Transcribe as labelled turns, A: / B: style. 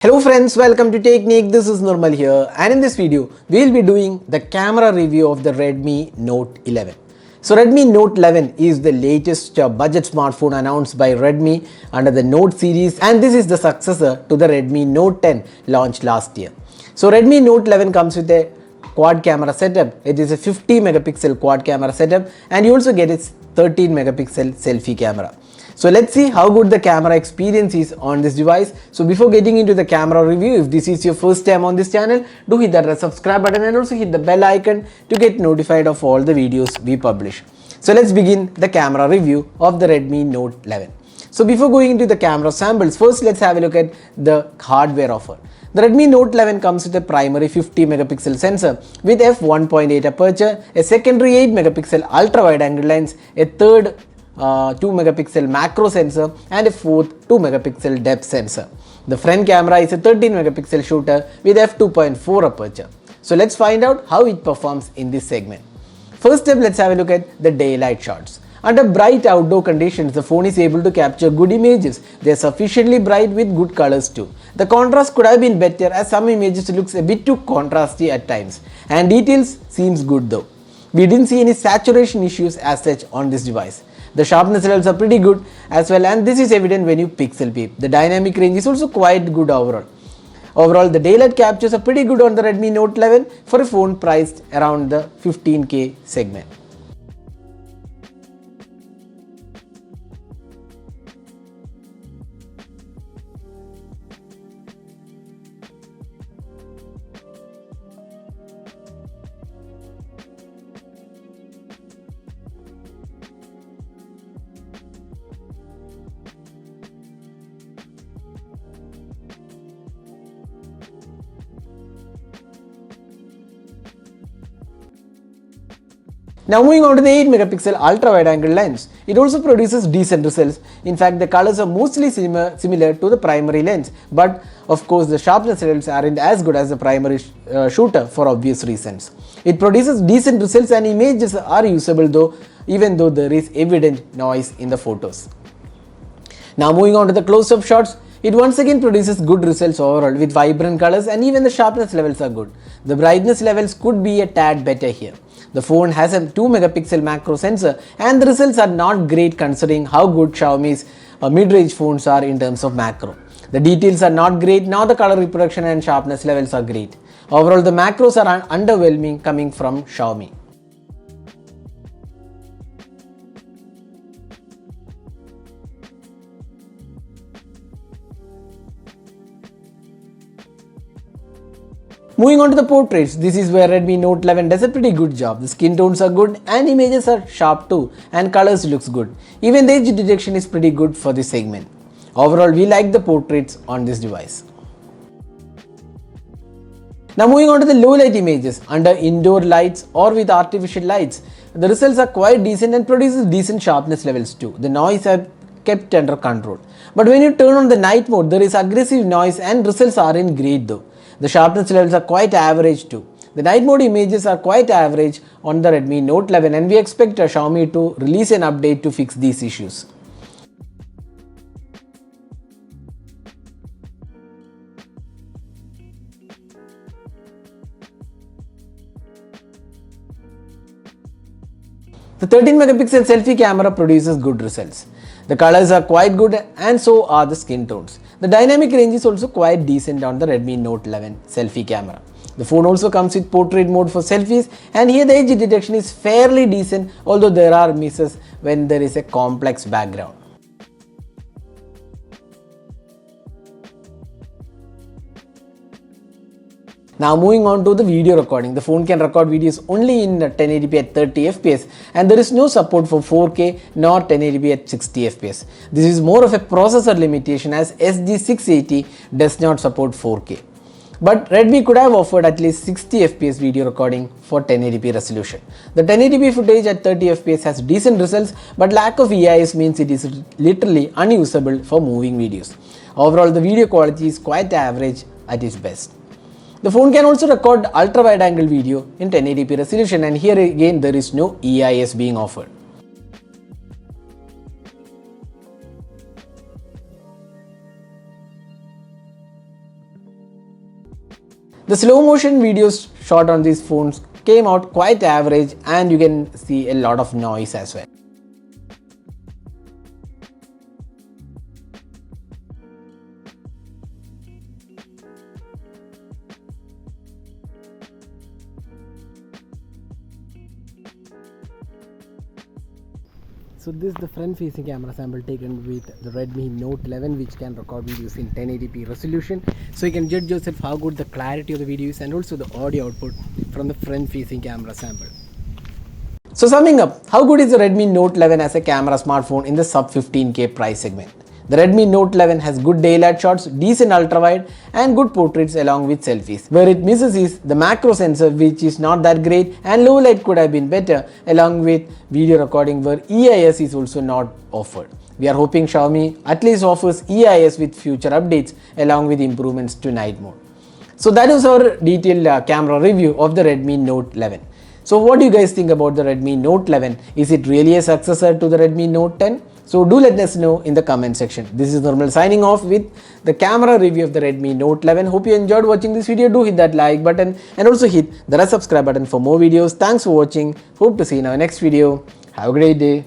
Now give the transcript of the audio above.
A: Hello friends, welcome to Technique. This is Normal here, and in this video we will be doing the camera review of the Redmi Note 11. So Redmi Note 11 is the latest budget smartphone announced by Redmi under the Note series, and this is the successor to the Redmi Note 10 launched last year. So Redmi Note 11 comes with a quad camera setup. It is a 50 megapixel quad camera setup, and you also get its 13 megapixel selfie camera. So let's see how good the camera experience is on this device. So before getting into the camera review, if this is your first time on this channel, do hit that subscribe button and also hit the bell icon to get notified of all the videos we publish. So let's begin the camera review of the Redmi Note 11. So before going into the camera samples, first let's have a look at the hardware offer. The Redmi Note 11 comes with a primary 50 megapixel sensor with f1.8 aperture, a secondary 8 megapixel ultra wide angle lens, a third 2 megapixel macro sensor and a fourth 2 megapixel depth sensor. The front camera is a 13 megapixel shooter with f2.4 aperture. So let's find out how it performs in this segment. First up, let's have a look at the daylight shots. Under bright outdoor conditions, the phone is able to capture good images. They are sufficiently bright with good colors too. The contrast could have been better as some images looks a bit too contrasty at times, and details seems good though. We didn't see any saturation issues as such on this device. The sharpness levels are pretty good as well, and this is evident when you pixel peep. The dynamic range is also quite good overall. Overall, the daylight captures are pretty good on the Redmi Note 11 for a phone priced around the 15K segment. Now moving on to the 8 megapixel ultra wide angle lens, it also produces decent results. In fact, the colors are mostly similar to the primary lens, but of course the sharpness levels aren't as good as the primary shooter for obvious reasons. It produces decent results and images are usable though, even though there is evident noise in the photos. Now moving on to the close-up shots, it once again produces good results overall with vibrant colors, and even the sharpness levels are good. The brightness levels could be a tad better here. The phone has a 2 megapixel macro sensor, and the results are not great considering how good Xiaomi's mid-range phones are in terms of macro. The details are not great, now the color reproduction and sharpness levels are great. Overall, the macros are underwhelming coming from Xiaomi. Moving on to the portraits, this is where Redmi Note 11 does a pretty good job. The skin tones are good and images are sharp too, and colors looks good. Even the edge detection is pretty good for this segment. Overall, we like the portraits on this device. Now moving on to the low light images, under indoor lights or with artificial lights, the results are quite decent and produces decent sharpness levels too. The noise are kept under control. But when you turn on the night mode, there is aggressive noise and results aren't great though. The sharpness levels are quite average too. The night mode images are quite average on the Redmi Note 11, and we expect Xiaomi to release an update to fix these issues. The 13 megapixel selfie camera produces good results. The colors are quite good and so are the skin tones. The dynamic range is also quite decent on the Redmi Note 11 selfie camera. The phone also comes with portrait mode for selfies, and here the edge detection is fairly decent, although there are misses when there is a complex background. Now moving on to the video recording, the phone can record videos only in 1080p at 30 fps, and there is no support for 4K nor 1080p at 60 fps. This is more of a processor limitation as SG680 does not support 4K. But Redmi could have offered at least 60 fps video recording for 1080p resolution. The 1080p footage at 30 fps has decent results, but lack of EIS means it is literally unusable for moving videos. Overall, the video quality is quite average at its best. The phone can also record ultra wide angle video in 1080p resolution, and here again there is no EIS being offered. The slow motion videos shot on these phones came out quite average, and you can see a lot of noise as well. So this is the front facing camera sample taken with the Redmi Note 11, which can record videos in 1080p resolution. So you can judge yourself how good the clarity of the video is and also the audio output from the front facing camera sample. So summing up, how good is the Redmi Note 11 as a camera smartphone in the sub 15k price segment? The Redmi Note 11 has good daylight shots, decent ultrawide and good portraits along with selfies. Where it misses is the macro sensor, which is not that great, and low light could have been better, along with video recording where EIS is also not offered. We are hoping Xiaomi at least offers EIS with future updates along with improvements to night mode. So that was our detailed camera review of the Redmi Note 11. So what do you guys think about the Redmi Note 11? Is it really a successor to the Redmi Note 10? So do let us know in the comment section. This is Normal signing off with the camera review of the Redmi Note 11. Hope you enjoyed watching this video. Do hit that like button and also hit the subscribe button for more videos. Thanks for watching. Hope to see you in our next video. Have a great day.